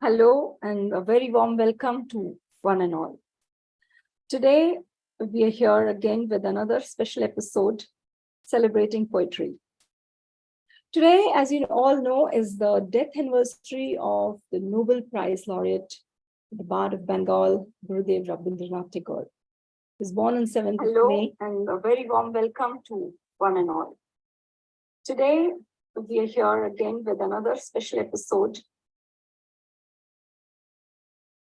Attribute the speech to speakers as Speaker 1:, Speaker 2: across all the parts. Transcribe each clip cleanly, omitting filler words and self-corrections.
Speaker 1: Hello and a very warm welcome to one and all. Today, we are here again with another special episode celebrating poetry. Today, as you all know, is the death anniversary of the Nobel Prize laureate, the Bard of Bengal, Gurudev Rabindranath Tagore. He was born on 7th of May, and a very warm welcome to one and all. Today, we are here again with another special episode.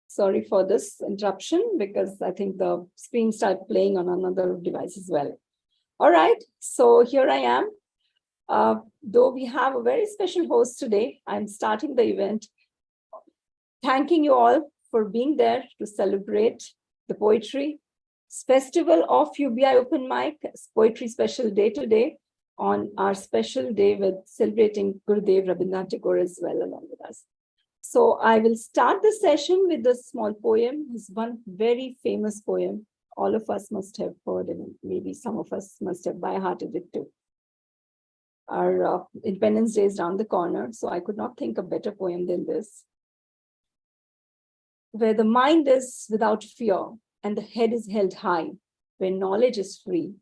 Speaker 1: Sorry for this interruption because I think the screen started playing on another device as well. All right, so here I am. Though we have a very special host today, I'm starting the event. Thanking you all for being there to celebrate the poetry festival of UBI Open Mic, Poetry Special Day today on our special day with celebrating Gurudev Rabindranath Tagore as well along with us. So I will start the session with a small poem. It's one very famous poem. All of us must have heard, and maybe some of us must have by-hearted it too. Our Independence Day is around the corner, so I could not think of a better poem than this. Where the mind is without fear and the head is held high, where knowledge is free,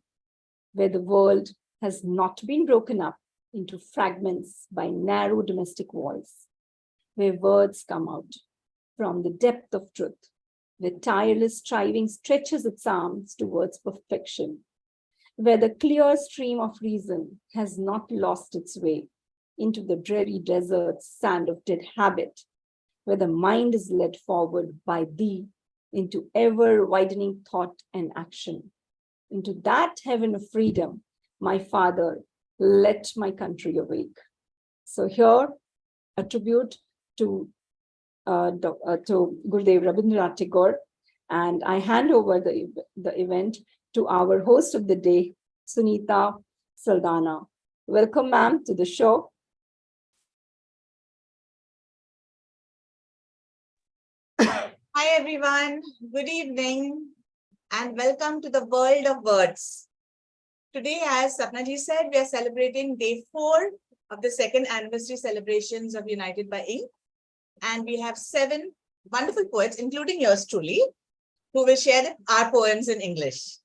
Speaker 1: where the world has not been broken up into fragments by narrow domestic walls, where words come out from the depth of truth, where tireless striving stretches its arms towards perfection, where the clear stream of reason has not lost its way into the dreary desert's sand of dead habit, where the mind is led forward by thee into ever-widening thought and action. Into that heaven of freedom, my Father, let my country awake. So here, a tribute to Gurudev Rabindranath Tagore, and I hand over the event to our host of the day, Sunita Saldana. Welcome, ma'am, to the show.
Speaker 2: Hi, everyone. Good evening and welcome to the world of words. Today, as Sapnaji said, we are celebrating day 4 of the second anniversary celebrations of United by Ink. And we have 7 wonderful poets, including yours truly, who will share our poems in English.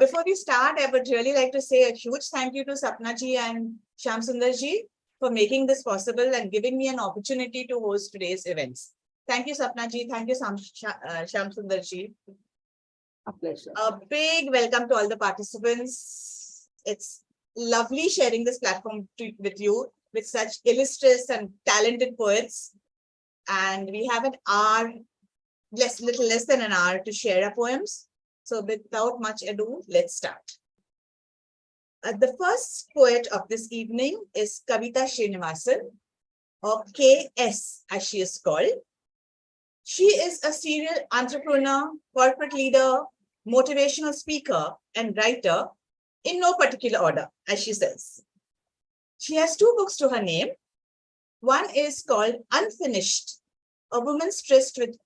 Speaker 2: Before we start, I would really like to say a huge thank you to Sapnaji and Shamsundarji for making this possible and giving me an opportunity to host today's events. Thank you, Sapnaji. Thank you, Shamsundarji.
Speaker 1: A pleasure.
Speaker 2: A big welcome to all the participants. It's lovely sharing this platform with you with such illustrious and talented poets. And we have an hour, little less than an hour to share our poems. So without much ado, let's start. The first poet of this evening is Kavita Srinivasan, or KS as she is called. She is a serial entrepreneur, corporate leader, motivational speaker, and writer in no particular order, as she says. She has 2 books to her name. One is called Unfinished, A Woman's Tryst with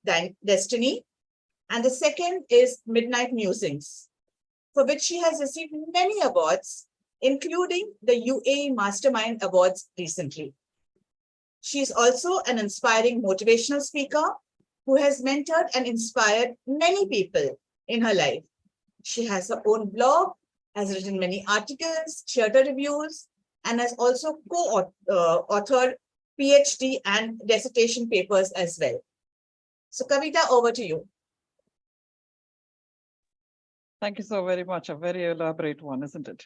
Speaker 2: Destiny, and the second is Midnight Musings, for which she has received many awards, including the UAE Mastermind Awards recently. She is also an inspiring motivational speaker who has mentored and inspired many people in her life. She has her own blog, has written many articles, theater reviews, and has also co-authored PhD and dissertation papers as well. So Kavita, over to you.
Speaker 3: Thank you so very much. A very elaborate one, isn't it?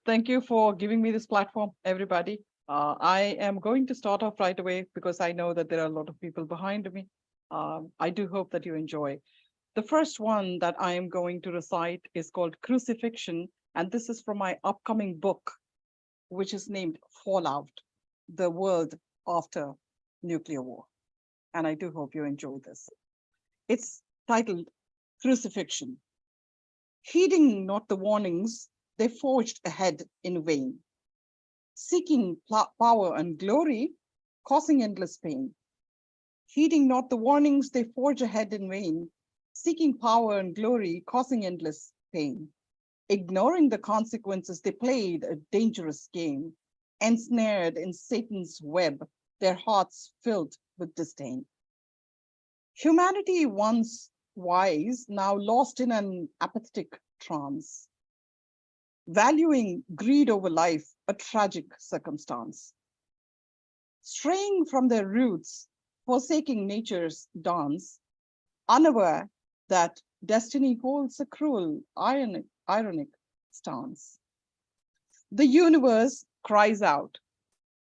Speaker 3: Thank you for giving me this platform, everybody. I am going to start off right away because I know that there are a lot of people behind me. I do hope that you enjoy. The first one that I am going to recite is called Crucifixion, and this is from my upcoming book, which is named Fallout, The World After Nuclear War. And I do hope you enjoy this. It's titled Crucifixion. Heeding not the warnings, they forged ahead in vain, seeking power and glory, causing endless pain. Heeding not the warnings, they forge ahead in vain, seeking power and glory, causing endless pain. Ignoring the consequences, they played a dangerous game, ensnared in Satan's web, their hearts filled with disdain. Humanity once wise, now lost in an apathetic trance, valuing greed over life, a tragic circumstance. Straying from their roots, forsaking nature's dance, unaware that destiny holds a cruel, ironic stance. The universe cries out,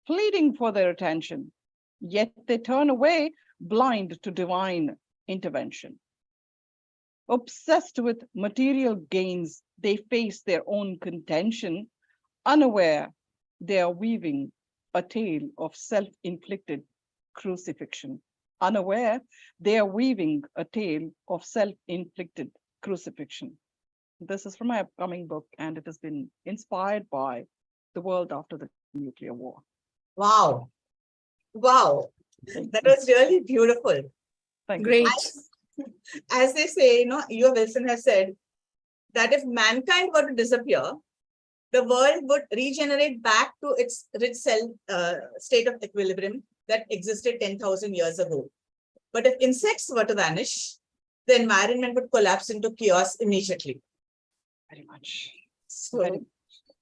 Speaker 3: pleading for their attention, yet they turn away, blind to divine intervention. Obsessed with material gains, they face their own contention, unaware they are weaving a tale of self-inflicted crucifixion. Unaware they are weaving a tale of self-inflicted crucifixion. This is from my upcoming book, and it has been inspired by the world after the nuclear war.
Speaker 2: Wow. Wow.
Speaker 3: Thank
Speaker 2: That
Speaker 3: you.
Speaker 2: was really beautiful.
Speaker 3: Thank you.
Speaker 1: Great.
Speaker 2: As they say, E.O. Wilson has said that if mankind were to disappear, the world would regenerate back to its rich state of equilibrium that existed 10,000 years ago. But if insects were to vanish, the environment would collapse into chaos immediately.
Speaker 3: Very much.
Speaker 2: So,
Speaker 3: Very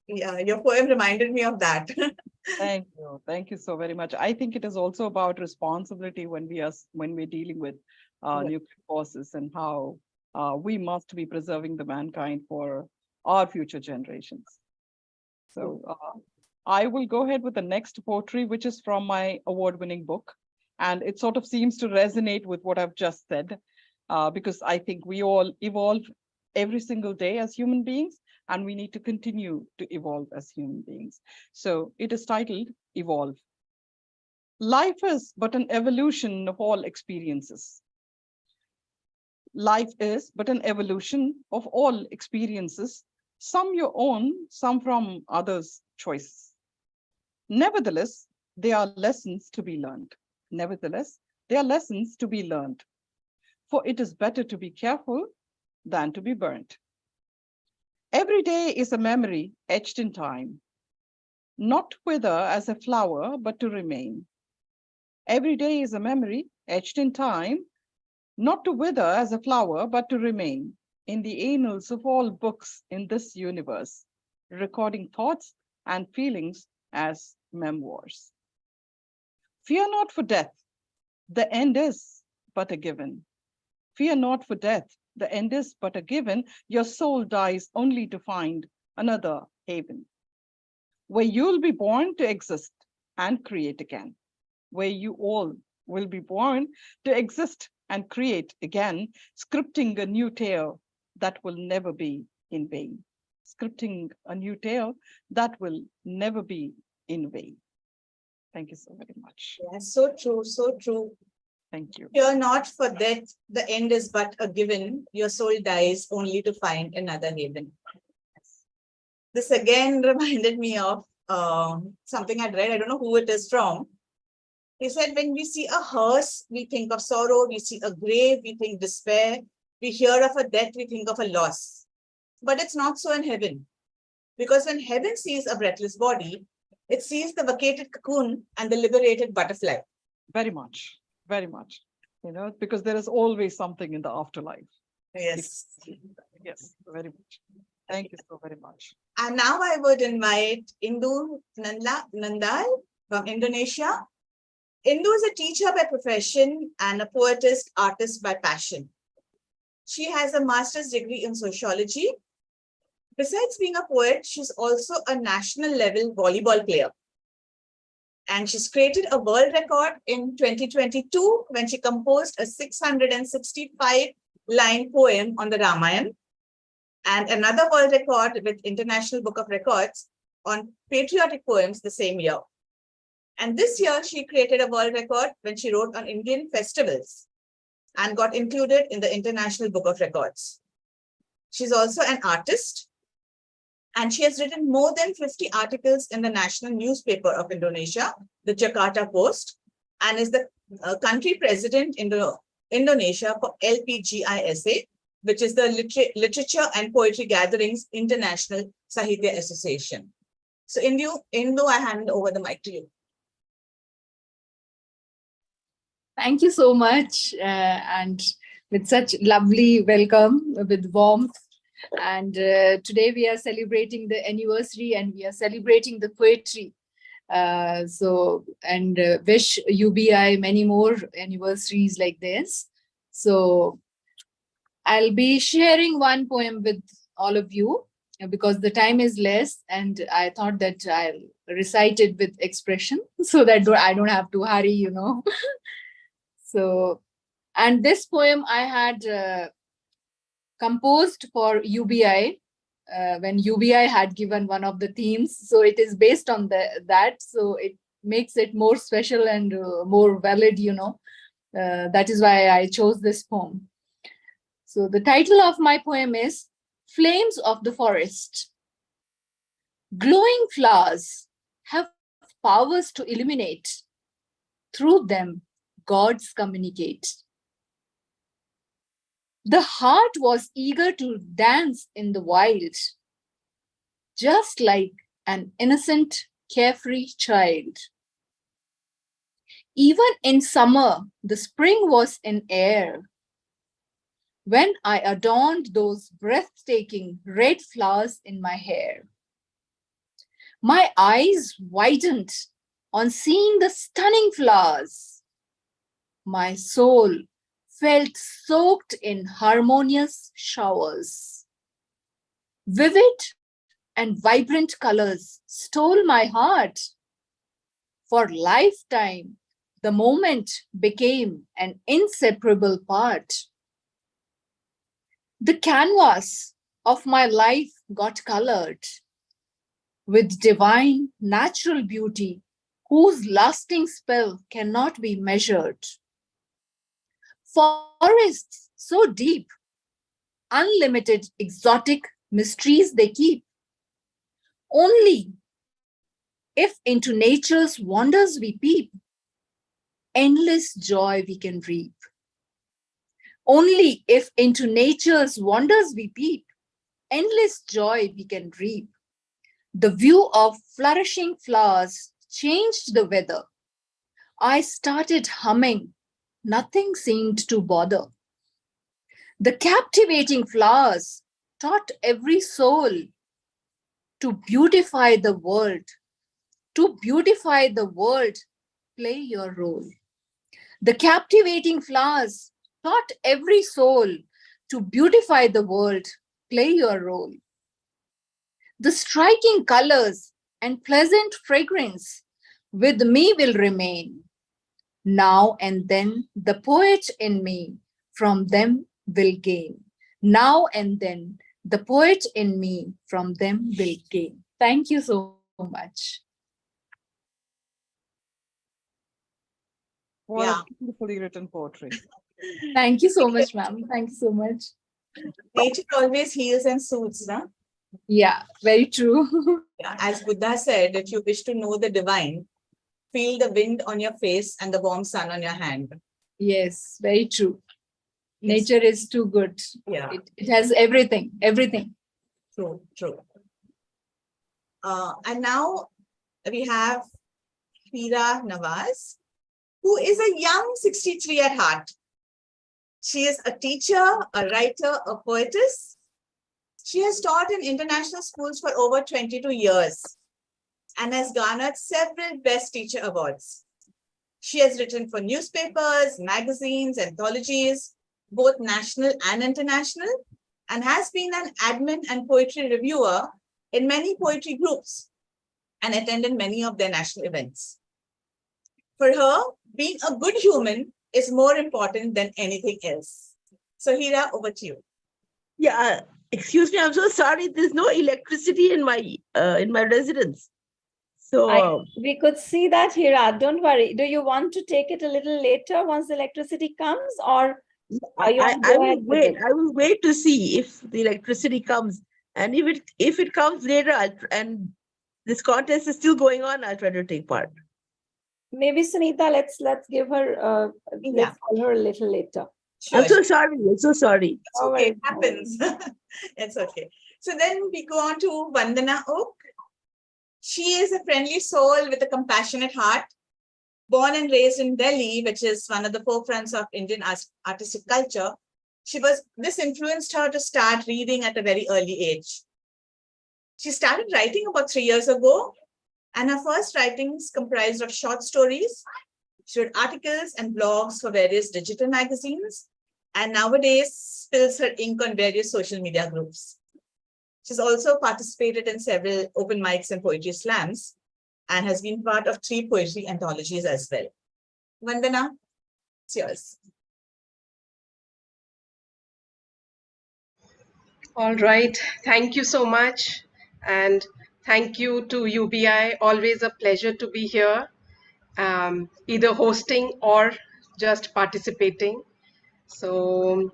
Speaker 2: yeah, your poem reminded me of that.
Speaker 3: Thank you. Thank you so very much. I think it is also about responsibility when we're dealing with
Speaker 2: Yeah.
Speaker 3: nuclear forces, and how we must be preserving the mankind for our future generations. So I will go ahead with the next poetry, which is from my award-winning book. And it sort of seems to resonate with what I've just said, because I think we all evolve every single day as human beings, and we need to continue to evolve as human beings. So it is titled Evolve. Life is but an evolution of all experiences. Life is but an evolution of all experiences, some your own, some from others' choices. Nevertheless, they are lessons to be learned. Nevertheless, they are lessons to be learned. For it is better to be careful than to be burnt. Every day is a memory etched in time, not to wither as a flower, but to remain. Every day is a memory etched in time, not to wither as a flower, but to remain in the annals of all books in this universe, recording thoughts and feelings as memoirs. Fear not for death, the end is but a given. Fear not for death, the end is but a given. Your soul dies only to find another haven, where you'll be born to exist and create again, where you all will be born to exist and create again, scripting a new tale that will never be in vain. Scripting a new tale that will never be in vain. Thank you so very much.
Speaker 2: Yeah, so true, so true.
Speaker 3: Thank you.
Speaker 2: Fear not for death, the end is but a given. Your soul dies only to find another haven. This again reminded me of something I'd read. I don't know who it is from. He said, when we see a hearse, we think of sorrow. We see a grave, we think despair. We hear of a death, we think of a loss. But it's not so in heaven. Because when heaven sees a breathless body, it sees the vacated cocoon and the liberated butterfly.
Speaker 3: Very much, very much. Because there is always something in the afterlife.
Speaker 2: Yes.
Speaker 3: Yes, very much. Thank you so very much.
Speaker 2: And now I would invite Indu Nandal from Indonesia. Indu is a teacher by profession and a poetess, artist by passion. She has a master's degree in sociology. Besides being a poet, she's also a national level volleyball player. And she's created a world record in 2022 when she composed a 665-line poem on the Ramayana, and another world record with International Book of Records on patriotic poems the same year. And this year, she created a world record when she wrote on Indian festivals and got included in the International Book of Records. She's also an artist, and she has written more than 50 articles in the national newspaper of Indonesia, the Jakarta Post, and is the country president in Indonesia for LPGISA, which is the Literature and Poetry Gatherings International Sahitya Association. So Indu, I hand over the mic to you.
Speaker 4: Thank you so much. And with such lovely welcome, with warmth. And today we are celebrating the anniversary and we are celebrating the poetry. Wish UBI many more anniversaries like this. So I'll be sharing one poem with all of you because the time is less and I thought that I'll recite it with expression so that I don't have to hurry, you know. So, and this poem I had composed for UBI when UBI had given one of the themes. So it is based on that. So it makes it more special and more valid, you know. That is why I chose this poem. So the title of my poem is Flames of the Forest. Glowing flowers have powers to illuminate. Through them, gods communicate. The heart was eager to dance in the wild, just like an innocent, carefree child. Even in summer, the spring was in air. When I adorned those breathtaking red flowers in my hair, my eyes widened on seeing the stunning flowers. My soul felt soaked in harmonious showers. Vivid and vibrant colors stole my heart. For lifetime, the moment became an inseparable part. The canvas of my life got colored with divine natural beauty whose lasting spell cannot be measured. Forests so deep, unlimited exotic mysteries they keep. Only if into nature's wonders we peep, endless joy we can reap. Only if into nature's wonders we peep, endless joy we can reap. The view of flourishing flowers changed the weather. I started humming, nothing seemed to bother. The captivating flowers taught every soul to beautify the world. To beautify the world, play your role. The captivating flowers taught every soul to beautify the world, play your role. The striking colors and pleasant fragrance with me will remain. Now and then the poet in me from them will gain. Now and then the poet in me from them will gain. Thank you so much.
Speaker 3: What
Speaker 2: Yeah.
Speaker 3: a beautifully written poetry.
Speaker 4: Thank you so much, ma'am. Thank you so much.
Speaker 2: Nature always heals and soothes, huh?
Speaker 4: Yeah, very true.
Speaker 2: Yeah. As Buddha said, if you wish to know the divine, feel the wind on your face and the warm sun on your hand.
Speaker 4: Yes, very true.
Speaker 2: Yes.
Speaker 4: Nature is too good.
Speaker 2: Yeah,
Speaker 4: It has everything, everything.
Speaker 2: true, true. And now we have Hira Nawaz, who is a young 63 at heart. She is a teacher, a writer, a poetess. She has taught in international schools for over 22 years and has garnered several Best Teacher awards. She has written for newspapers, magazines, anthologies, both national and international, and has been an admin and poetry reviewer in many poetry groups and attended many of their national events. For her, being a good human is more important than anything else. So Hira, over to you.
Speaker 5: Yeah, excuse me, I'm so sorry. There's no electricity in my residence. So
Speaker 1: We could see that, Hira. Don't worry. Do you want to take it a little later once the electricity comes, or are you want to
Speaker 5: I
Speaker 1: go
Speaker 5: will
Speaker 1: ahead with
Speaker 5: wait.
Speaker 1: it?
Speaker 5: I will wait to see if the electricity comes, and if it comes later, and this contest is still going on, I'll try to take part.
Speaker 1: Maybe Sunita, let's give her
Speaker 2: Yeah.
Speaker 1: let's call her a little later.
Speaker 2: Sure.
Speaker 5: I'm so sorry. I'm so sorry.
Speaker 2: It's okay, it happens. It's okay. So then we go on to Vandana Oak. She is a friendly soul with a compassionate heart. Born and raised in Delhi, which is one of the forefronts of Indian artistic culture, this influenced her to start reading at a very early age. She started writing about 3 years ago, and her first writings comprised of short stories. She wrote articles and blogs for various digital magazines, and nowadays spills her ink on various social media groups. She's also participated in several open mics and poetry slams, and has been part of 3 poetry anthologies as well. Vandana, it's yours.
Speaker 6: All right, thank you so much. And thank you to UBI, always a pleasure to be here, either hosting or just participating. So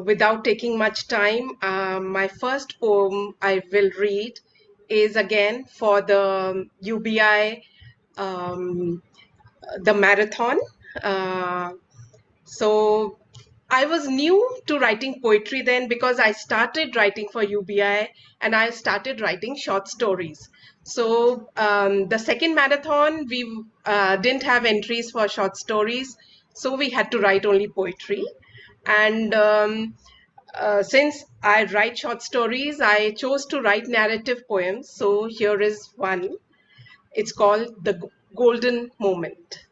Speaker 6: without taking much time, my first poem I will read is again for the UBI, the marathon. So I was new to writing poetry then, because I started writing for UBI and I started writing short stories. So the second marathon, we didn't have entries for short stories, so we had to write only poetry. And since I write short stories, I chose to write narrative poems. So here is one. It's called The Golden Moment.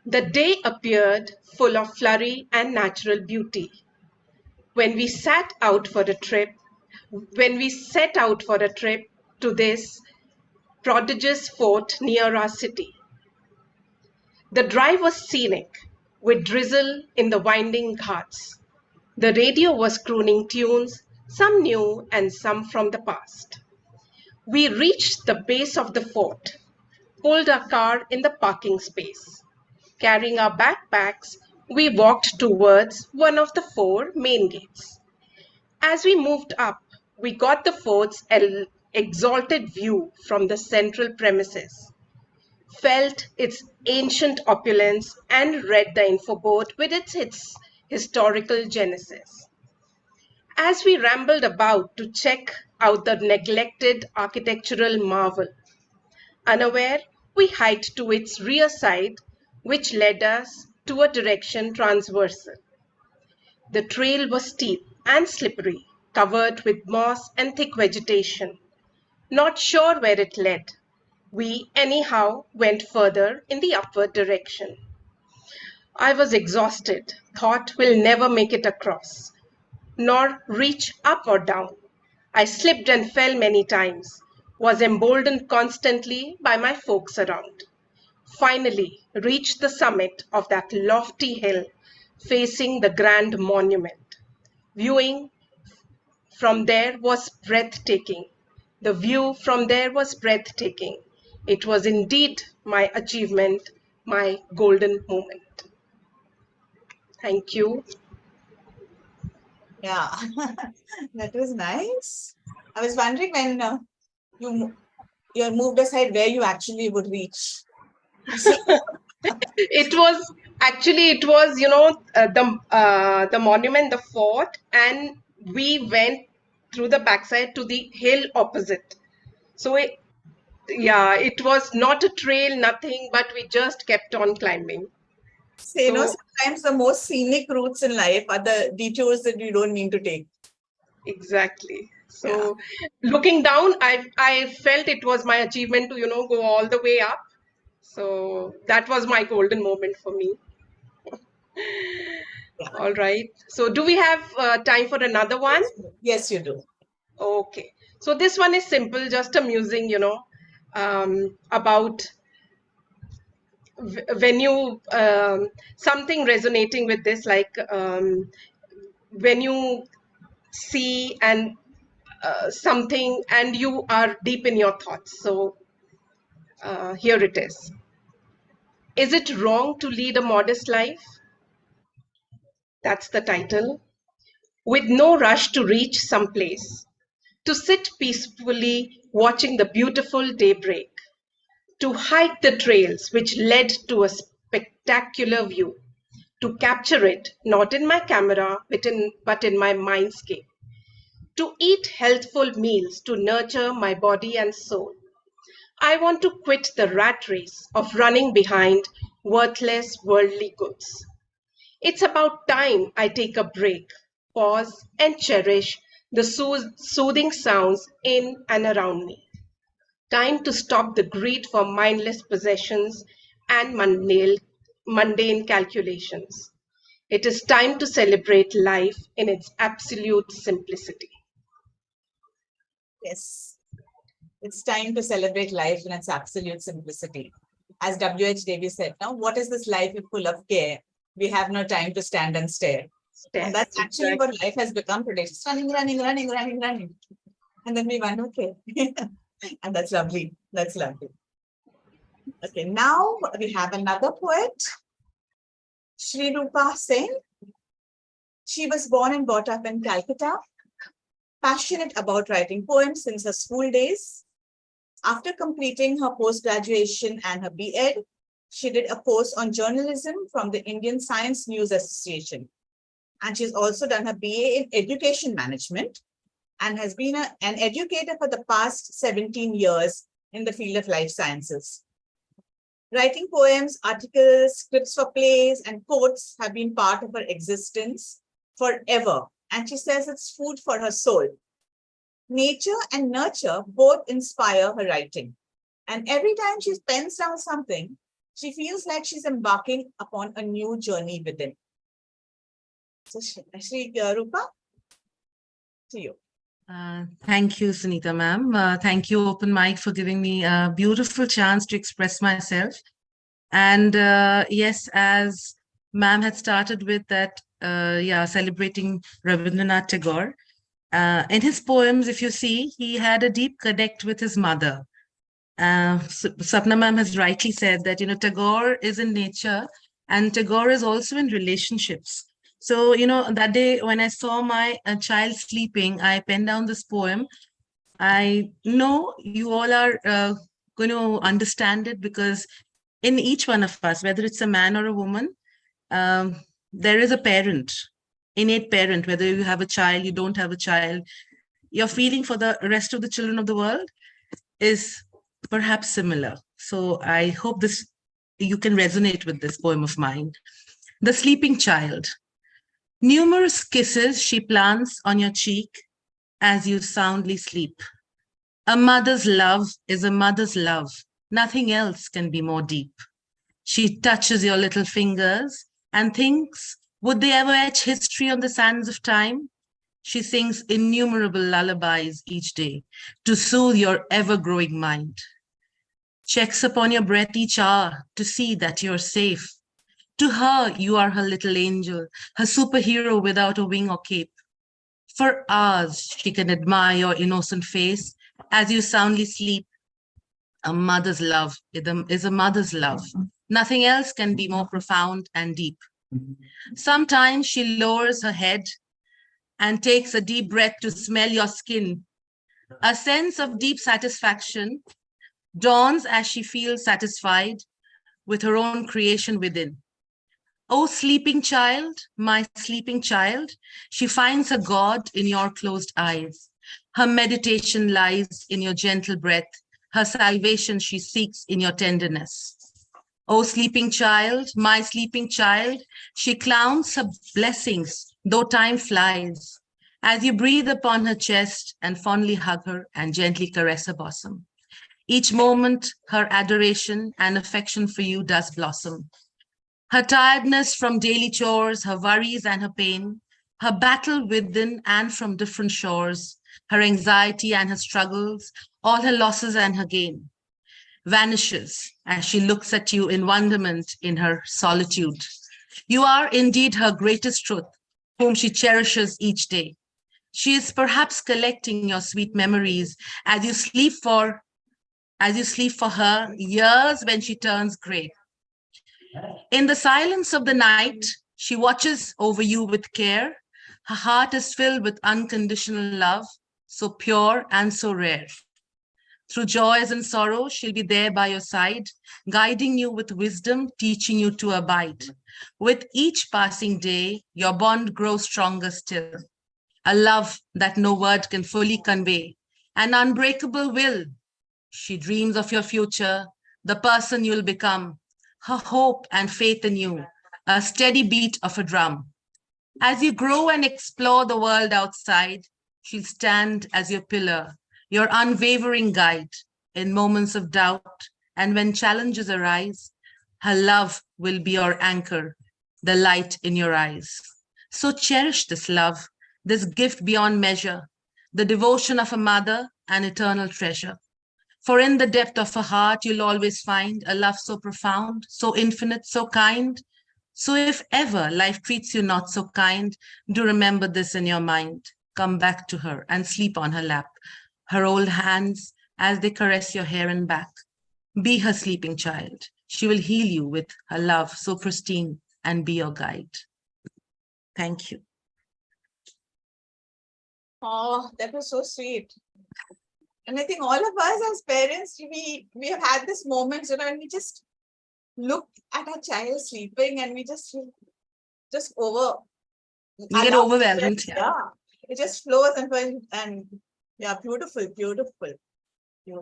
Speaker 6: The day appeared full of flurry and natural beauty. When we set out for a trip to this prodigious fort near our city. The drive was scenic, with drizzle in the winding ghats. The radio was crooning tunes, some new and some from the past. We reached the base of the fort, pulled our car in the parking space. Carrying our backpacks, we walked towards one of the 4 main gates. As we moved up, we got the fort's exalted view from the central premises, felt its ancient opulence, and read the infoboard with its historical genesis. As we rambled about to check out the neglected architectural marvel, unaware, we hiked to its rear side, which led us to a direction transversal. The trail was steep and slippery, covered with moss and thick vegetation. Not sure where it led, we anyhow went further in the upward direction. I was exhausted, thought we'll never make it across, nor reach up or down. I slipped and fell many times, was emboldened constantly by my folks around. Finally reached the summit of that lofty hill facing the grand monument. Viewing from there was breathtaking. The view from there was breathtaking. It was indeed my achievement, my golden moment. Thank you.
Speaker 2: Yeah, that was nice. I was wondering when you moved aside where you actually would reach.
Speaker 6: It was the monument, the fort, and we went through the backside to the hill opposite. So it was not a trail, nothing, but we just kept on climbing.
Speaker 2: So, sometimes the most scenic routes in life are the detours that you don't mean to take.
Speaker 6: Exactly. So looking down, I felt it was my achievement to, go all the way up. So that was my golden moment for me. All right. So do we have time for another one?
Speaker 2: Yes, you do.
Speaker 6: Okay. So this one is simple, just a musing, about when you, something resonating with this, like when you see and something and you are deep in your thoughts. So here it is. Is it wrong to lead a modest life? That's the title. With no rush to reach someplace, to sit peacefully watching the beautiful daybreak, to hike the trails which led to a spectacular view, to capture it not in my camera but in my mindscape, to eat healthful meals to nurture my body and soul, I want to quit the rat race of running behind worthless worldly goods. It's about time I take a break, pause, and cherish the soothing sounds in and around me. Time to stop the greed for mindless possessions and mundane calculations. It is time to celebrate life in its absolute simplicity.
Speaker 2: Yes, it's time to celebrate life in its absolute simplicity. As W.H. Davies said, now, what is this life if full of care? We have no time to stand and stare. And that's actually what life has become today. Just running, running, running, running, running. And then we went, okay. And that's lovely. That's lovely. Okay, now we have another poet, Sri Rupa Sen. She was born and brought up in Calcutta, passionate about writing poems since her school days. After completing her post-graduation and her B.Ed, she did a course on journalism from the Indian Science News Association. And she's also done her BA in education management and has been an educator for the past 17 years in the field of life sciences. Writing poems, articles, scripts for plays, and quotes have been part of her existence forever. And she says it's food for her soul. Nature and nurture both inspire her writing. And every time she pens down something, she feels like she's embarking upon a new journey within. So, Sri Rupa, to you.
Speaker 7: Thank you, Sunita ma'am. Thank you, Open Mic, for giving me a beautiful chance to express myself. And yes, as ma'am had started with that, celebrating Rabindranath Tagore. In his poems, if you see, he had a deep connect with his mother. Sapna ma'am has rightly said that, Tagore is in nature and Tagore is also in relationships. So, that day when I saw my child sleeping, I penned down this poem. I know you all are going to understand it because in each one of us, whether it's a man or a woman, there is a parent, innate parent, whether you have a child, you don't have a child. Your feeling for the rest of the children of the world is perhaps similar. So I hope you can resonate with this poem of mine. The Sleeping Child. Numerous kisses she plants on your cheek as you soundly sleep. A mother's love is a mother's love. Nothing else can be more deep. She touches your little fingers and thinks, would they ever etch history on the sands of time? She sings innumerable lullabies each day to soothe your ever-growing mind. Checks upon your breath each hour to see that you're safe. To her, you are her little angel, her superhero without a wing or cape. For hours, she can admire your innocent face as you soundly sleep. A mother's love is a mother's love. Nothing else can be more profound and deep. Sometimes she lowers her head and takes a deep breath to smell your skin. A sense of deep satisfaction dawns as she feels satisfied with her own creation within. Oh, sleeping child, my sleeping child, she finds her God in your closed eyes. Her meditation lies in your gentle breath. Her salvation she seeks in your tenderness. Oh, sleeping child, my sleeping child, she clowns her blessings, though time flies, as you breathe upon her chest and fondly hug her and gently caress her bosom. Each moment, her adoration and affection for you does blossom. Her tiredness from daily chores, her worries and her pain, her battle within and from different shores, her anxiety and her struggles, all her losses and her gain, vanishes as she looks at you in wonderment in her solitude. You are indeed her greatest truth, whom she cherishes each day. She is perhaps collecting your sweet memories as you sleep for her years when she turns gray. In the silence of the night, she watches over you with care. Her heart is filled with unconditional love, so pure and so rare. Through joys and sorrow, she'll be there by your side, guiding you with wisdom, teaching you to abide. With each passing day, your bond grows stronger still. A love that no word can fully convey, an unbreakable will She dreams of your future, the person you'll become, her hope and faith in you, a steady beat of a drum. As you grow and explore the world outside, she'll stand as your pillar, your unwavering guide in moments of doubt. And when challenges arise, her love will be your anchor, the light in your eyes. So cherish this love, this gift beyond measure, the devotion of a mother, an eternal treasure. For in the depth of her heart, you'll always find a love so profound, so infinite, so kind. So if ever life treats you not so kind, do remember this in your mind. Come back to her and sleep on her lap, her old hands as they caress your hair and back. Be her sleeping child. She will heal you with her love so pristine and be your guide. Thank you.
Speaker 2: Oh, that was so sweet. And I think all of us as parents, we have had this moment, and we just look at our child sleeping and we just feel
Speaker 7: You get overwhelmed.
Speaker 2: Yeah, it just flows and yeah, beautiful, beautiful.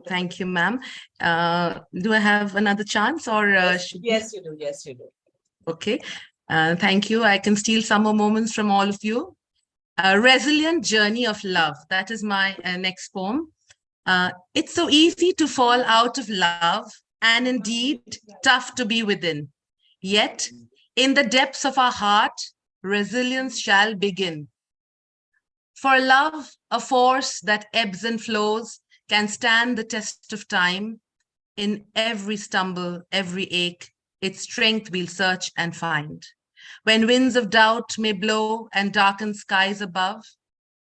Speaker 7: Thank you, ma'am. Do I have another chance or
Speaker 2: yes, you do. Yes, you do.
Speaker 7: Okay. Thank you. I can steal some more moments from all of you. A resilient journey of love. That is my next poem. It's so easy to fall out of love and indeed tough to be within. Yet, in the depths of our heart, resilience shall begin. For love, a force that ebbs and flows, can stand the test of time. In every stumble, every ache, its strength we'll search and find. When winds of doubt may blow and darken skies above,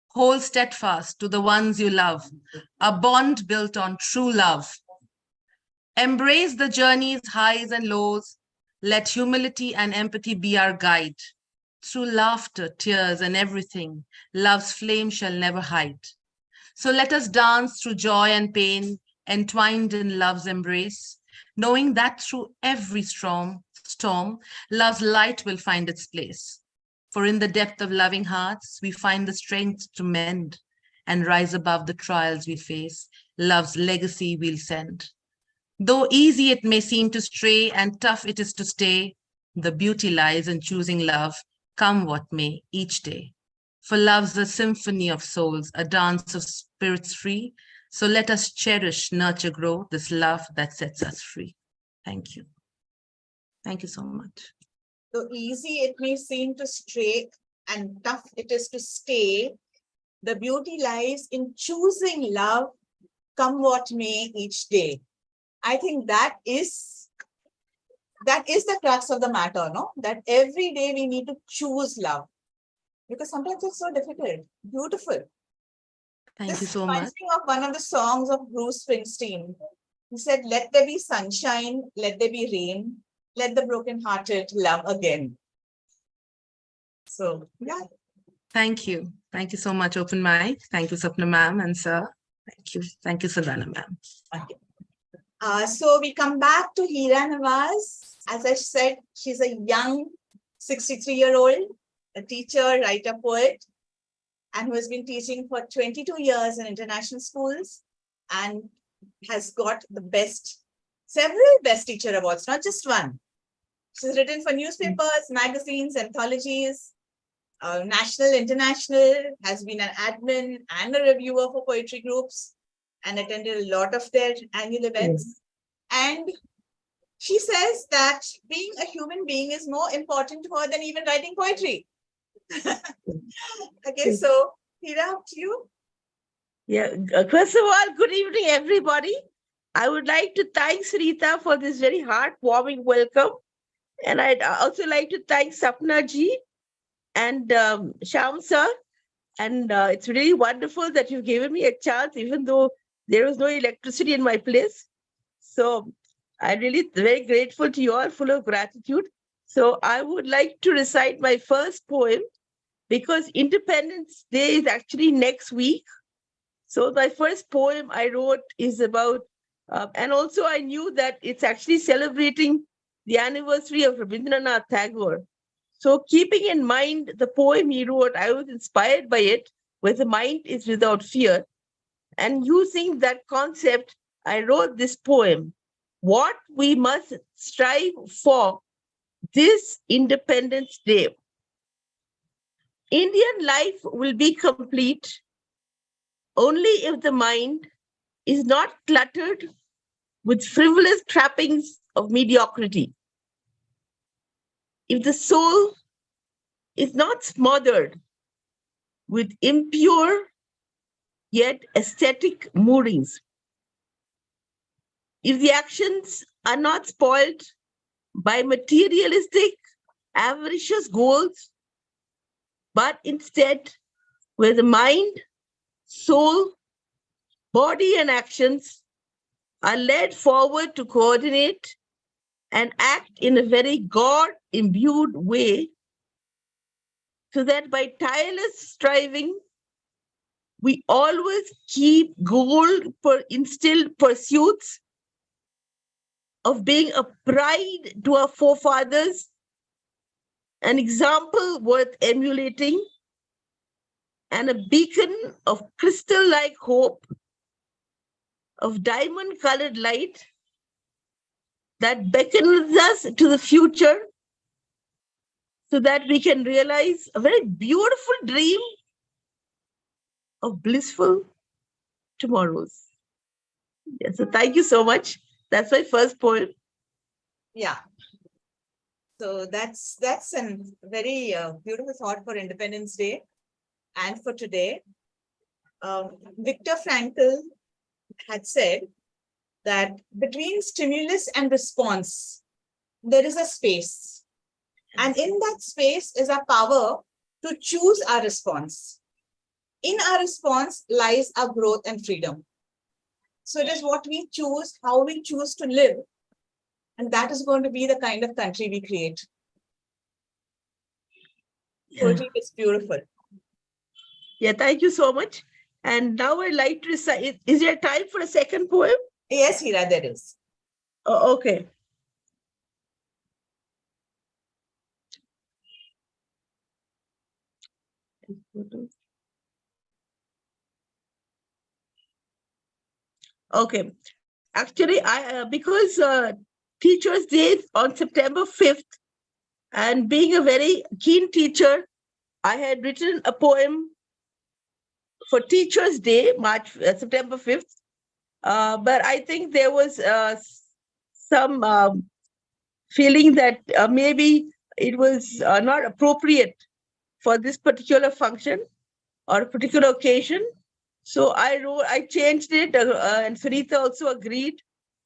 Speaker 7: hold steadfast to the ones you love, a bond built on true love. Embrace the journey's highs and lows. Let humility and empathy be our guide. Through laughter, tears, and everything, love's flame shall never hide. So let us dance through joy and pain, entwined in love's embrace, knowing that through every storm, love's light will find its place. For in the depth of loving hearts, we find the strength to mend and rise above the trials we face. Love's legacy we'll send. Though easy it may seem to stray and tough it is to stay, the beauty lies in choosing love, come what may each day. For love's a symphony of souls, a dance of spirits free. So let us cherish, nurture, grow this love that sets us free. Thank you. Thank you so much.
Speaker 2: So easy it may seem to stray and tough it is to stay. The beauty lies in choosing love, come what may each day. I think that is the crux of the matter, no? That every day we need to choose love. Because sometimes it's so difficult. Beautiful.
Speaker 7: Thank you so much.
Speaker 2: This reminds me of one of the songs of Bruce Springsteen. He said, let there be sunshine, let there be rain, let the brokenhearted love again. So, yeah.
Speaker 7: Thank you. Thank you so much, Open Mic. Thank you, Sapna ma'am and sir. Thank you. Thank you, Sadhana ma'am.
Speaker 2: Okay. So we come back to Hira Nawaz. As I said, she's a young 63-year-old, a teacher, writer, poet, and who has been teaching for 22 years in international schools and has got several best teacher awards, not just one. She's written for newspapers, magazines, anthologies, national, international, has been an admin and a reviewer for poetry groups and attended a lot of their annual events. And she says that being a human being is more important to her than even writing poetry. Okay, so Hira, up to you.
Speaker 5: Yeah, first of all, good evening, everybody. I would like to thank Sarita for this very heartwarming welcome. And I'd also like to thank Sapna ji and Shyam sir. And it's really wonderful that you've given me a chance, even though there was no electricity in my place. So I'm really very grateful to you all, full of gratitude. So I would like to recite my first poem because Independence Day is actually next week. So my first poem I wrote is about, and also I knew that it's actually celebrating the anniversary of Rabindranath Tagore. So keeping in mind the poem he wrote, I was inspired by it, where the mind is without fear. And using that concept, I wrote this poem, What We Must Strive For This Independence Day. Indian life will be complete only if the mind is not cluttered with frivolous trappings of mediocrity. If the soul is not smothered with impure yet aesthetic moorings. If the actions are not spoiled by materialistic, avaricious goals, but instead where the mind, soul, body, and actions are led forward to coordinate and act in a very God-imbued way, so that by tireless striving, we always keep goal-instilled pursuits of being a pride to our forefathers, an example worth emulating, and a beacon of crystal-like hope, of diamond-colored light that beckons us to the future, so that we can realize a very beautiful dream of blissful tomorrows. Yeah, so thank you so much. That's my first poem.
Speaker 2: Yeah. So that's a very beautiful thought for Independence Day and for today. Viktor Frankl had said that between stimulus and response, there is a space. And in that space is our power to choose our response. In our response lies our growth and freedom. So it is what we choose, how we choose to live. And that is going to be the kind of country we create. Poetry is beautiful.
Speaker 5: Yeah, thank you so much. And now I'd like to recite. Is there time for a second poem?
Speaker 2: Yes, Hira, there is.
Speaker 5: Oh, okay. Okay. Actually, because Teachers' Day on September 5th, and being a very keen teacher, I had written a poem for Teachers' Day, September 5th. But I think there was some feeling that maybe it was not appropriate for this particular function or a particular occasion. So I changed it, and Sunita also agreed,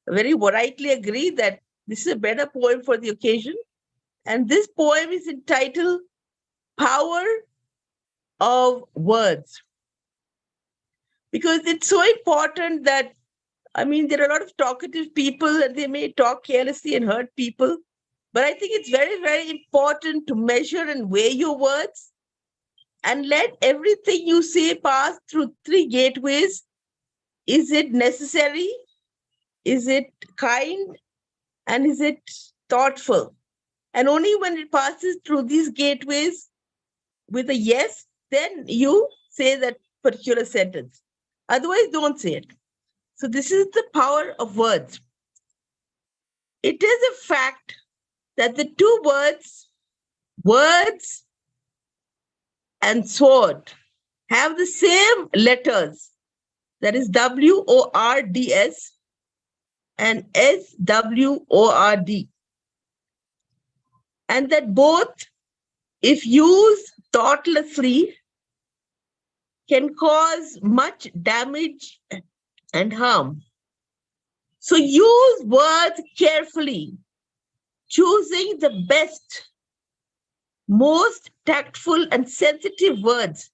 Speaker 5: very rightly agreed, that this is a better poem for the occasion. And this poem is entitled Power of Words. Because it's so important that, I mean, there are a lot of talkative people and they may talk carelessly and hurt people. But I think it's very, very important to measure and weigh your words and let everything you say pass through three gateways. Is it necessary? Is it kind? And is it thoughtful? And only when it passes through these gateways with a yes, then you say that particular sentence. Otherwise, don't say it. So this is the power of words. It is a fact that the two words and sword, have the same letters, that is WORDS and SWORD. And that both, if used thoughtlessly, can cause much damage and harm. So use words carefully, choosing the best, most tactful and sensitive words,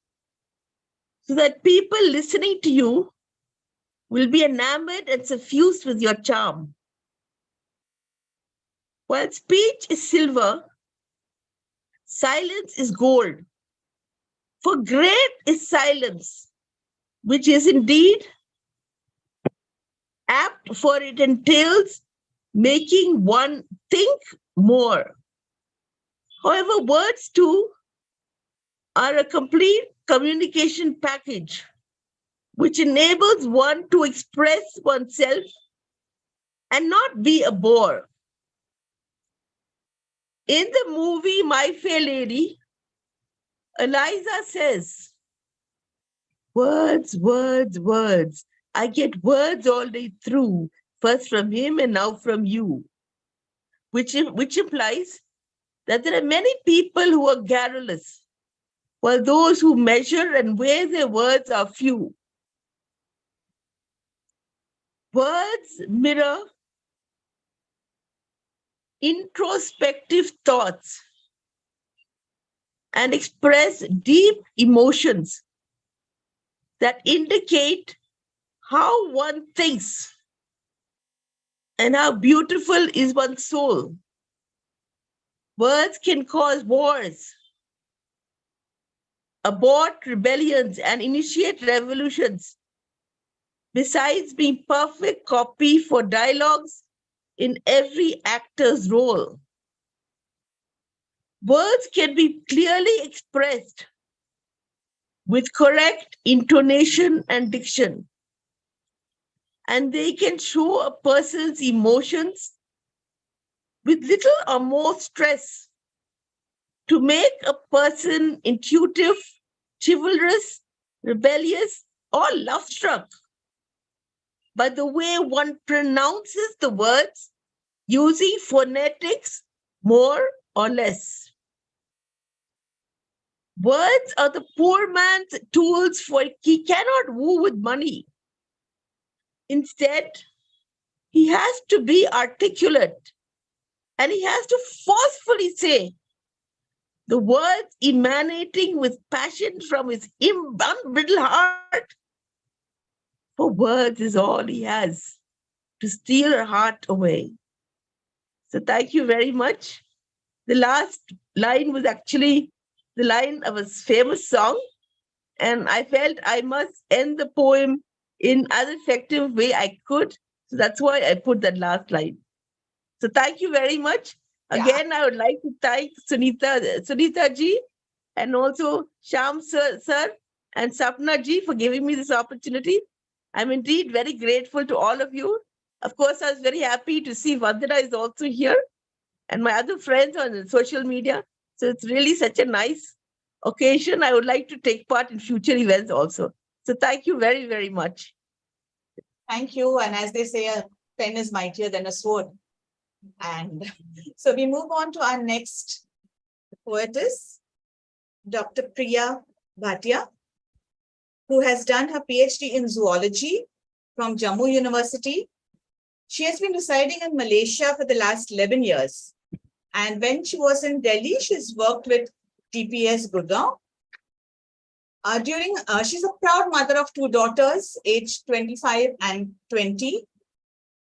Speaker 5: so that people listening to you will be enamored and suffused with your charm. While speech is silver, silence is gold. For great is silence, which is indeed apt, for it entails making one think more. However, words too are a complete communication package, which enables one to express oneself and not be a bore. In the movie My Fair Lady, Eliza says, words, words, words. I get words all day through, first from him and now from you, which implies that there are many people who are garrulous, while those who measure and weigh their words are few. Words mirror introspective thoughts and express deep emotions that indicate how one thinks and how beautiful is one's soul. Words can cause wars, abort rebellions, and initiate revolutions, besides being perfect copy for dialogues in every actor's role. Words can be clearly expressed with correct intonation and diction, and they can show a person's emotions with little or more stress to make a person intuitive, chivalrous, rebellious, or love-struck by the way one pronounces the words using phonetics more or less. Words are the poor man's tools, for he cannot woo with money. Instead, he has to be articulate and he has to forcefully say the words emanating with passion from his unbridled heart. For words is all he has to steal her heart away. So thank you very much. The last line was actually the line of a famous song, and I felt I must end the poem in as effective way I could. So that's why I put that last line. So thank you very much.
Speaker 2: Yeah.
Speaker 5: Again, I would like to thank Sunita ji, and also Shyam sir, and Sapna ji for giving me this opportunity. I'm indeed very grateful to all of you. Of course, I was very happy to see Vandana is also here and my other friends on social media. So it's really such a nice occasion. I would like to take part in future events also. So thank you very, very much.
Speaker 2: Thank you. And as they say, a pen is mightier than a sword. And so we move on to our next poetess, Dr. Priya Bhatia, who has done her PhD in zoology from Jammu University. She has been residing in Malaysia for the last 11 years. And when she was in Delhi, she's worked with TPS Gurgaon. She's a proud mother of 2 daughters, aged 25 and 20.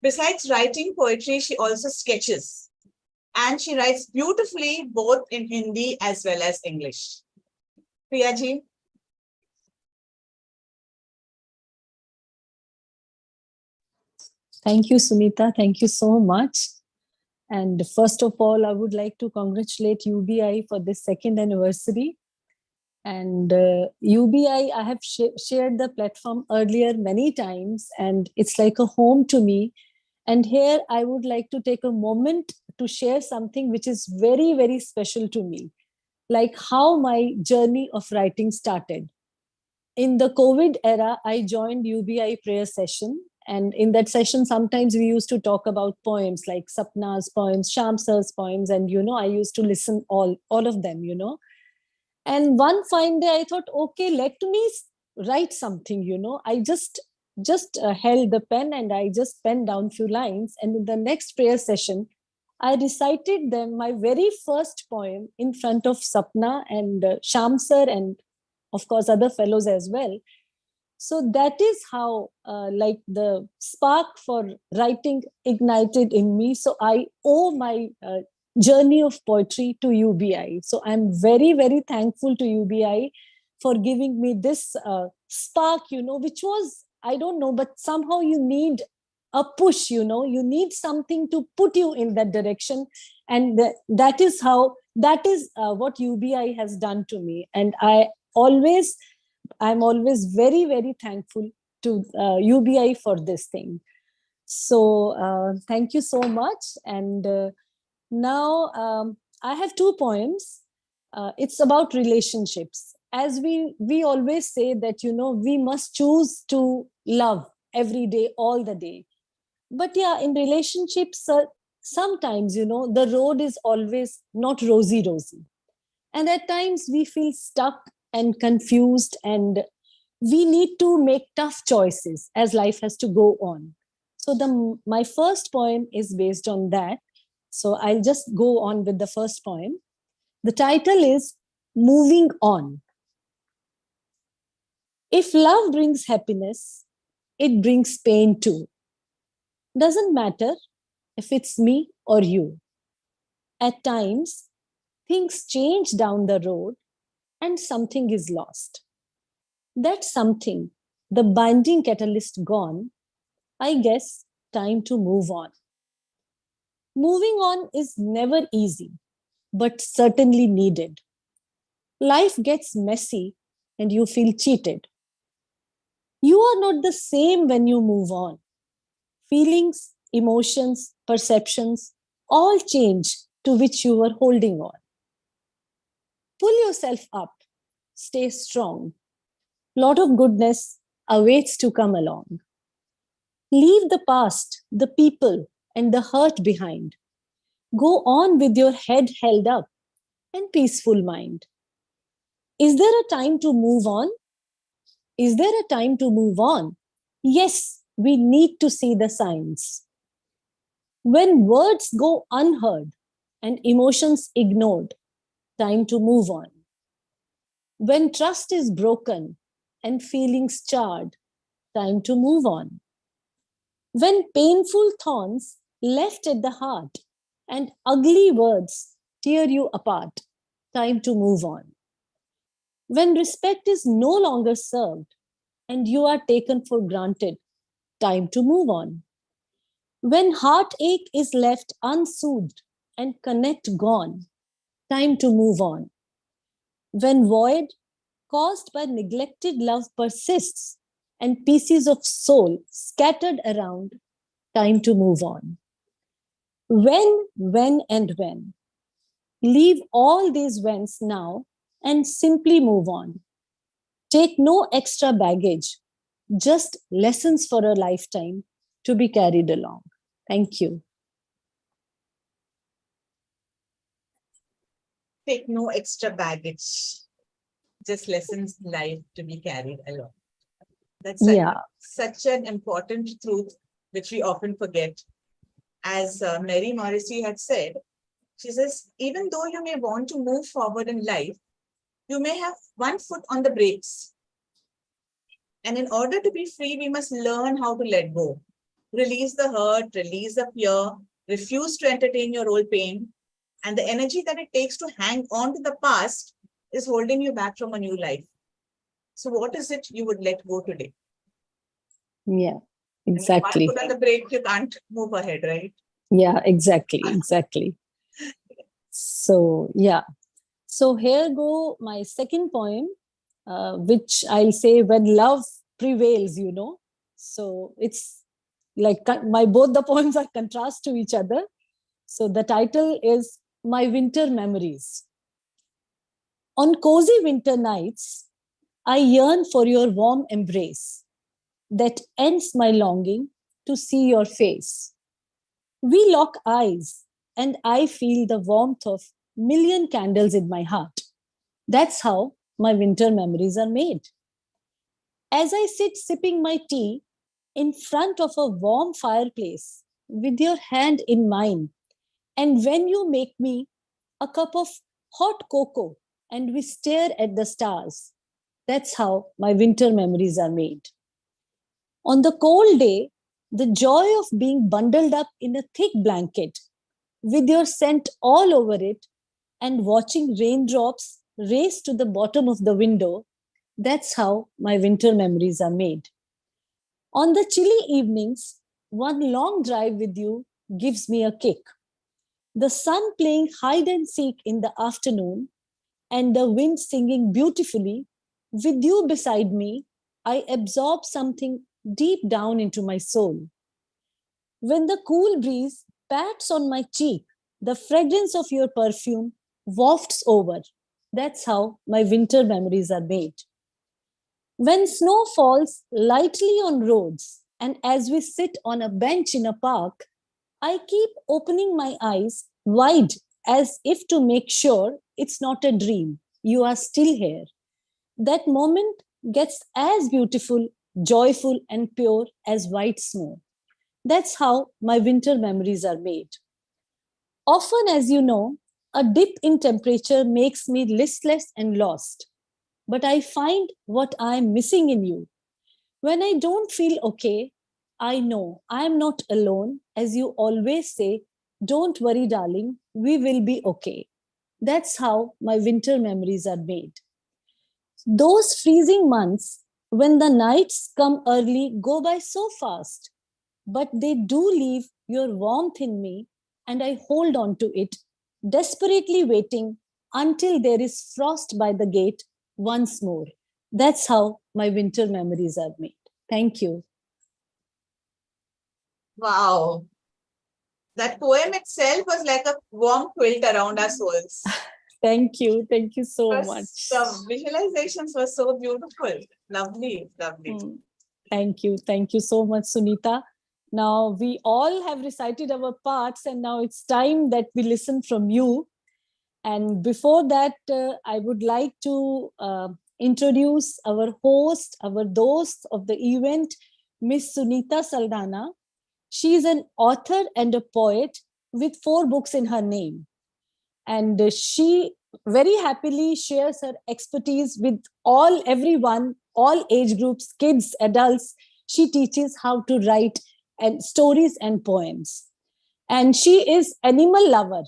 Speaker 2: Besides writing poetry, she also sketches. And she writes beautifully both in Hindi as well as English. Priya ji.
Speaker 8: Thank you, Sunita. Thank you so much. And first of all, I would like to congratulate UBI for this 2nd anniversary. And UBI, I have shared the platform earlier many times, and it's like a home to me. And here I would like to take a moment to share something which is very, very special to me, like how my journey of writing started. In the COVID era, I joined UBI prayer session. And in that session, sometimes we used to talk about poems like Sapna's poems, Shyam sir's poems. And, I used to listen all of them, And one fine day I thought, okay, let me write something, I just held the pen and I just penned down few lines. And in the next prayer session, I recited them, my very first poem, in front of Sapna and Shyam sir and of course other fellows as well. So that is how like the spark for writing ignited in me. So I owe my journey of poetry to UBI. So I'm very, very thankful to UBI for giving me this spark, which was, I don't know, but somehow you need a push, you need something to put you in that direction. And that is what UBI has done to me. And I'm always very, very thankful to UBI for this thing. So thank you so much. And now I have two poems. It's about relationships. As we always say that, you know, we must choose to love every day, all the day. But yeah, in relationships, sometimes, you know, the road is always not rosy. And at times we feel stuck and confused, and we need to make tough choices as life has to go on. So my first poem is based on that. So I'll just go on with the first poem. The title is Moving On. If love brings happiness, it brings pain too. Doesn't matter if it's me or you. At times, things change down the road and something is lost. That something, the binding catalyst gone, I guess time to move on. Moving on is never easy, but certainly needed. Life gets messy and you feel cheated. You are not the same when you move on. Feelings, emotions, perceptions all change to which you were holding on. Pull yourself up, stay strong. Lot of goodness awaits to come along. Leave the past, the people, and the hurt behind. Go on with your head held up and peaceful mind. Is there a time to move on? Is there a time to move on? Yes, we need to see the signs. When words go unheard and emotions ignored, time to move on. When trust is broken and feelings charred, time to move on. When painful thorns left at the heart and ugly words tear you apart, time to move on. When respect is no longer served and you are taken for granted, time to move on. When heartache is left unsoothed and connect gone, time to move on. When void caused by neglected love persists and pieces of soul scattered around, time to move on. When, and when. Leave all these whens now and simply move on. Take no extra baggage, just lessons for a lifetime to be carried along. Thank you.
Speaker 2: Take no extra baggage, just lessons in life to be carried along. That's such an important truth which we often forget. As Mary Morrissey had said, she says, even though you may want to move forward in life, you may have one foot on the brakes. And in order to be free, we must learn how to let go. Release the hurt, release the fear, refuse to entertain your old pain. And the energy that it takes to hang on to the past is holding you back from a new life. So what is it you would let go today?
Speaker 8: Yeah, exactly.
Speaker 2: One foot on the brake, you can't move ahead, right?
Speaker 8: Yeah, exactly. So, yeah. So here go my second poem, which I'll say when love prevails, you know. So it's like both the poems are contrast to each other. So the title is My Winter Memories. On cozy winter nights, I yearn for your warm embrace that ends my longing to see your face. We lock eyes and I feel the warmth of million candles in my heart. That's how my winter memories are made. As I sit sipping my tea in front of a warm fireplace with your hand in mine, and when you make me a cup of hot cocoa and we stare at the stars, that's how my winter memories are made. On the cold day, the joy of being bundled up in a thick blanket with your scent all over it and watching raindrops race to the bottom of the window, that's how my winter memories are made. On the chilly evenings, one long drive with you gives me a kick. The sun playing hide and seek in the afternoon and the wind singing beautifully, with you beside me, I absorb something deep down into my soul. When the cool breeze pats on my cheek, the fragrance of your perfume wafts over. That's how my winter memories are made. When snow falls lightly on roads, and as we sit on a bench in a park, I keep opening my eyes wide as if to make sure it's not a dream. You are still here. That moment gets as beautiful, joyful, and pure as white snow. That's how my winter memories are made. Often, as you know, a dip in temperature makes me listless and lost. But I find what I'm missing in you. When I don't feel okay, I know I am not alone. As you always say, don't worry, darling, we will be okay. That's how my winter memories are made. Those freezing months when the nights come early go by so fast, but they do leave your warmth in me, and I hold on to it, desperately waiting until there is frost by the gate once more. That's how my winter memories are made. Thank you.
Speaker 2: Wow. That poem itself was like a warm quilt around our souls.
Speaker 8: Thank you. Thank you so
Speaker 2: Plus,
Speaker 8: much.
Speaker 2: the visualizations were so beautiful. Lovely, lovely.
Speaker 8: Thank you. Thank you so much, Sunita. Now, we all have recited our parts, and now it's time that we listen from you. And before that, I would like to introduce our host, our dost of the event, Miss Sunita Saldana. She is an author and a poet with 4 books in her name. And she very happily shares her expertise with everyone, all age groups, kids, adults. She teaches how to write and stories and poems. And she is animal lover.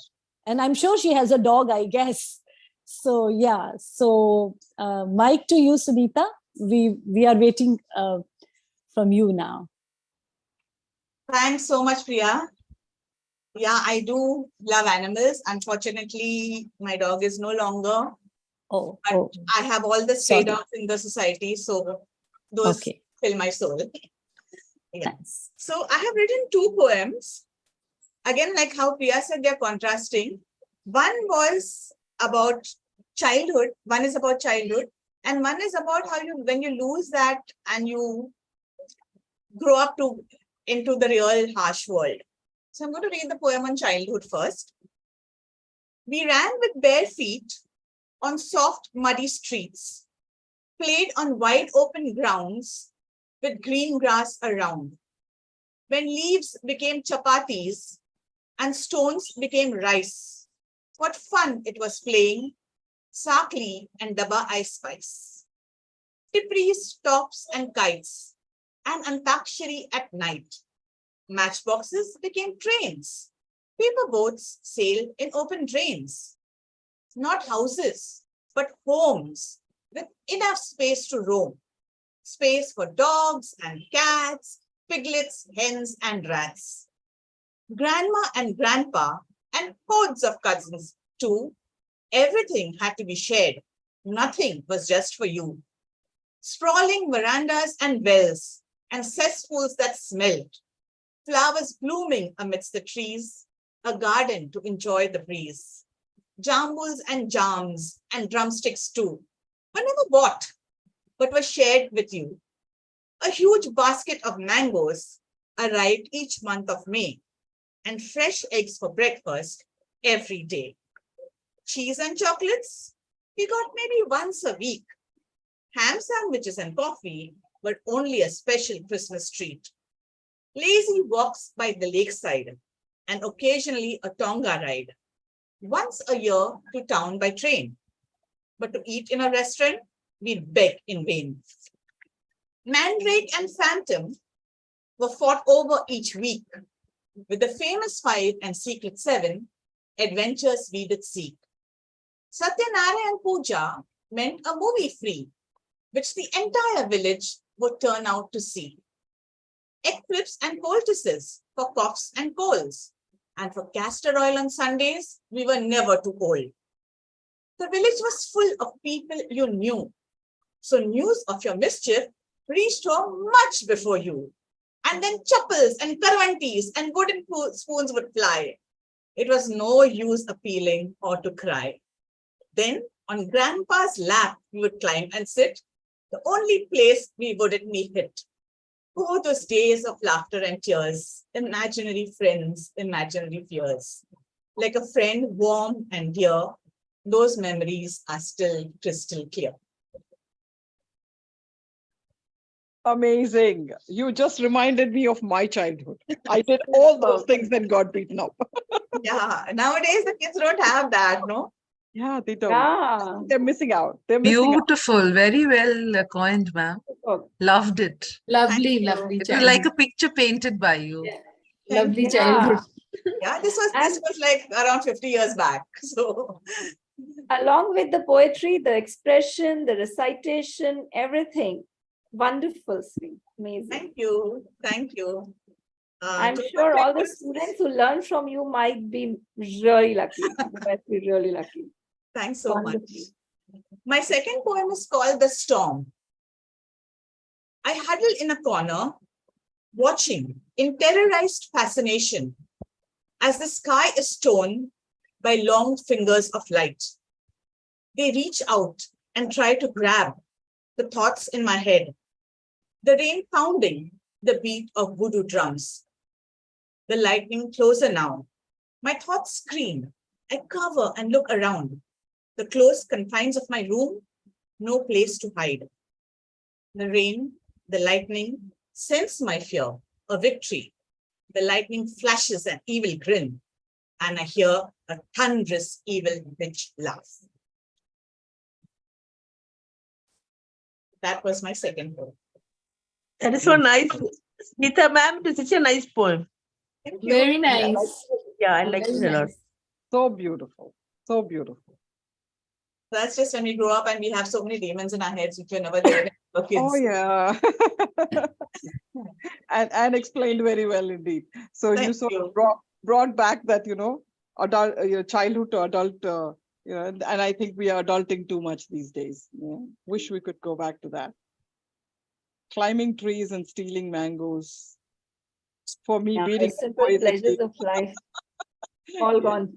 Speaker 8: And I'm sure she has a dog, I guess. So, yeah. So, mic to you, Sunita. We are waiting from you now.
Speaker 2: Thanks so much, Priya. Yeah, I do love animals. Unfortunately, my dog is no longer.
Speaker 8: Oh,
Speaker 2: But
Speaker 8: oh.
Speaker 2: I have all the stray
Speaker 8: Sorry.
Speaker 2: dogs in the society, so those
Speaker 8: Okay.
Speaker 2: fill my soul. Yeah.
Speaker 8: Thanks.
Speaker 2: So I have written 2 poems. Again, like how Priya said, they're contrasting. One was about childhood, one is about childhood, and one is about how when you lose that and you grow up into the real harsh world. So I'm going to read the poem on childhood first. We ran with bare feet on soft, muddy streets, played on wide open grounds with green grass around. When leaves became chapatis and stones became rice, what fun it was playing Sakli and Daba Ice Spice. Tipris, tops and kites, and Antakshari at night. Matchboxes became trains. Paper boats sailed in open drains. Not houses, but homes with enough space to roam. Space for dogs and cats, piglets, hens and rats. Grandma and grandpa and hordes of cousins too. Everything had to be shared. Nothing was just for you. Sprawling verandas and wells and cesspools that smelled. Flowers blooming amidst the trees. A garden to enjoy the breeze. Jambuls and jams and drumsticks too. Were never bought, but were shared with you. A huge basket of mangoes arrived each month of May, and fresh eggs for breakfast every day. Cheese and chocolates, we got maybe once a week. Ham sandwiches and coffee were only a special Christmas treat. Lazy walks by the lakeside, and occasionally a Tonga ride. Once a year to town by train. But to eat in a restaurant, we'd beg in vain. Mandrake and Phantom were fought over each week. With the famous 5 and secret 7, adventures we did seek. Satyanarayana Puja meant a movie free, which the entire village would turn out to see. Egg flips and poultices for coughs and colds. And for castor oil on Sundays, we were never too old. The village was full of people you knew. So news of your mischief reached home much before you. And then chappals and karavantis and wooden spoons would fly. It was no use appealing or to cry. Then on grandpa's lap, we would climb and sit, the only place we wouldn't meet it. Oh, those days of laughter and tears, imaginary friends, imaginary fears. Like a friend warm and dear, those memories are still crystal clear.
Speaker 3: Amazing. You just reminded me of my childhood. I did all those things and got beaten up.
Speaker 2: Yeah, nowadays the kids don't have that, no?
Speaker 3: Yeah, they don't.
Speaker 1: Yeah.
Speaker 3: They're missing out. They're missing out.
Speaker 7: Beautiful, very well coined, ma'am.
Speaker 1: Oh,
Speaker 7: Loved it.
Speaker 4: Lovely,
Speaker 2: you.
Speaker 4: lovely
Speaker 7: It was like
Speaker 4: childhood.
Speaker 7: a picture painted by you.
Speaker 4: Yeah.
Speaker 2: Thank
Speaker 4: Lovely
Speaker 2: you.
Speaker 4: childhood.
Speaker 2: Yeah, this was like around 50 years back. So
Speaker 1: along with the poetry, the expression, the recitation, everything. Wonderful, sweet, amazing.
Speaker 2: thank you. Thank you.
Speaker 1: I'm
Speaker 2: Total
Speaker 1: sure all the
Speaker 2: breakfast-
Speaker 1: students who learn from you might be really lucky. You might be really lucky.
Speaker 2: Thanks so much.
Speaker 1: Wonderful.
Speaker 2: My second poem is called The Storm. I huddle in a corner, watching in terrorized fascination as the sky is torn by long fingers of light. They reach out and try to grab the thoughts in my head. The rain pounding the beat of voodoo drums. The lightning closer now. My thoughts scream. I cover and look around. The close confines of my room, no place to hide. The rain, the lightning, sense my fear, a victory. The lightning flashes an evil grin, and I hear a thunderous evil witch laugh. That was my second poem.
Speaker 5: That is so nice. Nita ma'am, it is such a nice poem.
Speaker 2: Thank you.
Speaker 4: Very nice.
Speaker 5: Yeah, I like
Speaker 4: Very
Speaker 5: it a lot.
Speaker 4: nice.
Speaker 3: So beautiful. So beautiful.
Speaker 2: That's just when we grow up and we have so many demons in our heads which were never there when we were kids.
Speaker 3: Oh, yeah. and explained very well indeed. So you
Speaker 2: Thank
Speaker 3: sort
Speaker 2: you.
Speaker 3: of brought back that, adult, your childhood to adult, and I think we are adulting too much these days. Yeah. Wish we could go back to that. Climbing trees and stealing mangoes. For me,
Speaker 1: Yeah,
Speaker 3: beating
Speaker 1: the simple pleasures of life, all gone.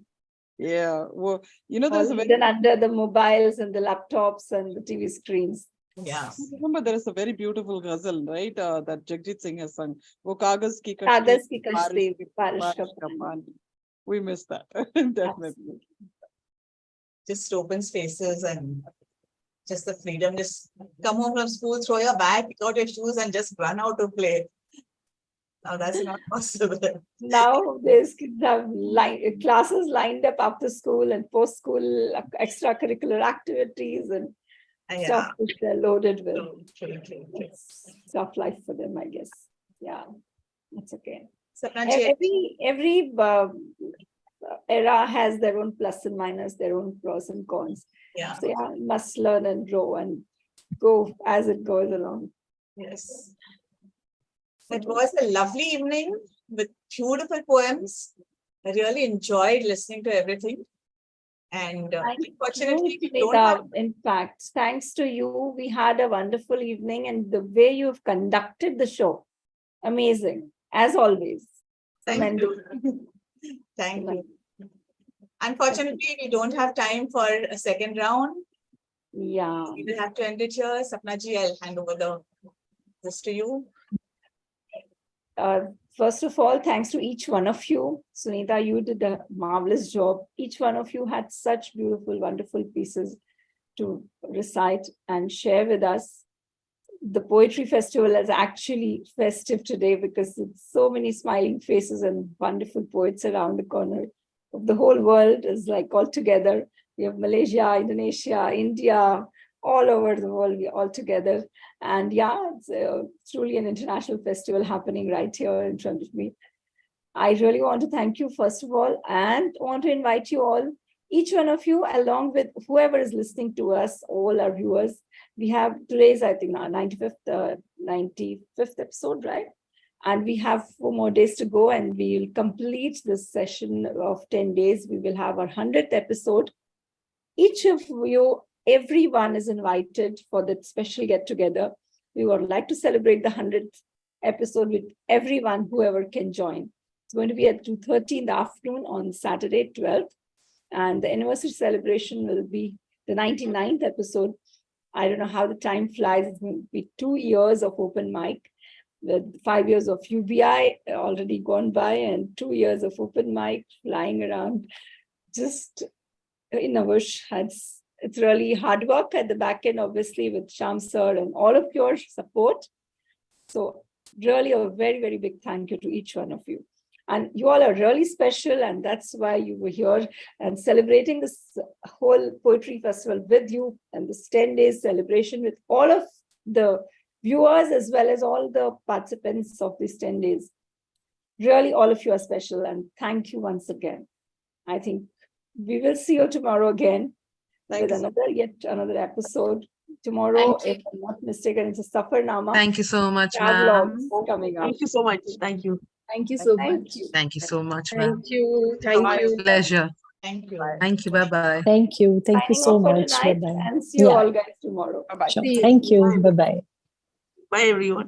Speaker 3: Yeah, well,
Speaker 1: All
Speaker 3: there's a very,
Speaker 1: hidden under the mobiles and the laptops and the TV screens.
Speaker 2: Yeah.
Speaker 3: remember there is a very beautiful ghazal, right? That Jagjit Singh has sung. Wo kagaz ki kashti,
Speaker 1: Kagas ki
Speaker 3: barish
Speaker 1: kashti,
Speaker 3: ki-
Speaker 1: barish
Speaker 3: barish
Speaker 1: ka
Speaker 3: ka
Speaker 1: pani.
Speaker 3: pani. We miss that, definitely.
Speaker 2: Just open spaces and just the freedom. Just come home from school, throw your bag, pick out your shoes, and just run out to play. Now that's not possible.
Speaker 1: Now there's kids have classes lined up after school and post school extracurricular activities and
Speaker 2: Yeah.
Speaker 1: stuff which they're loaded with.
Speaker 2: True.
Speaker 1: It's tough life for them, I guess. Yeah, it's okay.
Speaker 2: Sapnaji,
Speaker 1: Every era has their own plus and minus, their own pros and cons.
Speaker 2: yeah,
Speaker 1: So yeah, must learn and grow and go as it goes along.
Speaker 2: yes. It was a lovely evening with beautiful poems. I really enjoyed listening to everything. And unfortunately, we don't have
Speaker 1: In fact, thanks to you, we had a wonderful evening and the way you've conducted the show, amazing, as always.
Speaker 2: Thank
Speaker 1: Commendable.
Speaker 2: you. Thank you. Unfortunately, we don't have time for a second round.
Speaker 1: Yeah.
Speaker 2: We will have to end it here. Sapnaji, I'll hand over this to you.
Speaker 1: First of all, thanks to each one of you. Sunita, you did a marvelous job. Each one of you had such beautiful, wonderful pieces to recite and share with us. The Poetry Festival is actually festive today because it's so many smiling faces and wonderful poets around the corner of the whole world is like all together. We have Malaysia, Indonesia, India, all over the world, we're all together. And yeah, it's truly an international festival happening right here in front of me. I really want to thank you, first of all, and want to invite you all, each one of you, along with whoever is listening to us, all our viewers. We have today's, I think, our 95th episode, right? And we have 4 more days to go, and we will complete this session of 10 days. We will have our 100th episode. Each of you, everyone is invited for that special get-together. we would like to celebrate the 100th episode with everyone, whoever can join. It's going to be at 2:30 in the afternoon on Saturday, 12th. And the anniversary celebration will be the 99th episode. I don't know how the time flies. It's going to be 2 years of open mic, with 5 years of UBI already gone by and 2 years of open mic flying around. Just in a wish. It's really hard work at the back end, obviously, with Sham sir and all of your support. So really a very, very big thank you to each one of you. And you all are really special, and that's why you were here and celebrating this whole poetry festival with you, and this 10 days celebration with all of the viewers as well as all the participants of these 10 days. Really, all of you are special, and thank you once again. I think we will see you tomorrow again with yet another episode. Tomorrow, if I'm not mistaken, it's a Safarnama.
Speaker 7: Thank you so much,
Speaker 1: Travelogue
Speaker 7: ma'am.
Speaker 1: coming up.
Speaker 5: Thank you so much. Thank you.
Speaker 4: Thank you so
Speaker 1: Thank
Speaker 4: much.
Speaker 1: you.
Speaker 7: Thank you so much, ma'am.
Speaker 6: Thank you. Thank you.
Speaker 7: Pleasure.
Speaker 2: Thank you.
Speaker 7: Thank you. Bye-bye.
Speaker 8: Thank you. Thank you
Speaker 1: Signing
Speaker 8: so
Speaker 1: off for
Speaker 8: much.
Speaker 1: tonight,
Speaker 8: Bye-bye.
Speaker 1: and see you
Speaker 8: Yeah.
Speaker 1: all guys tomorrow.
Speaker 3: Bye-bye.
Speaker 8: Sure.
Speaker 4: See you.
Speaker 8: Thank you. Bye-bye.
Speaker 5: Bye, everyone.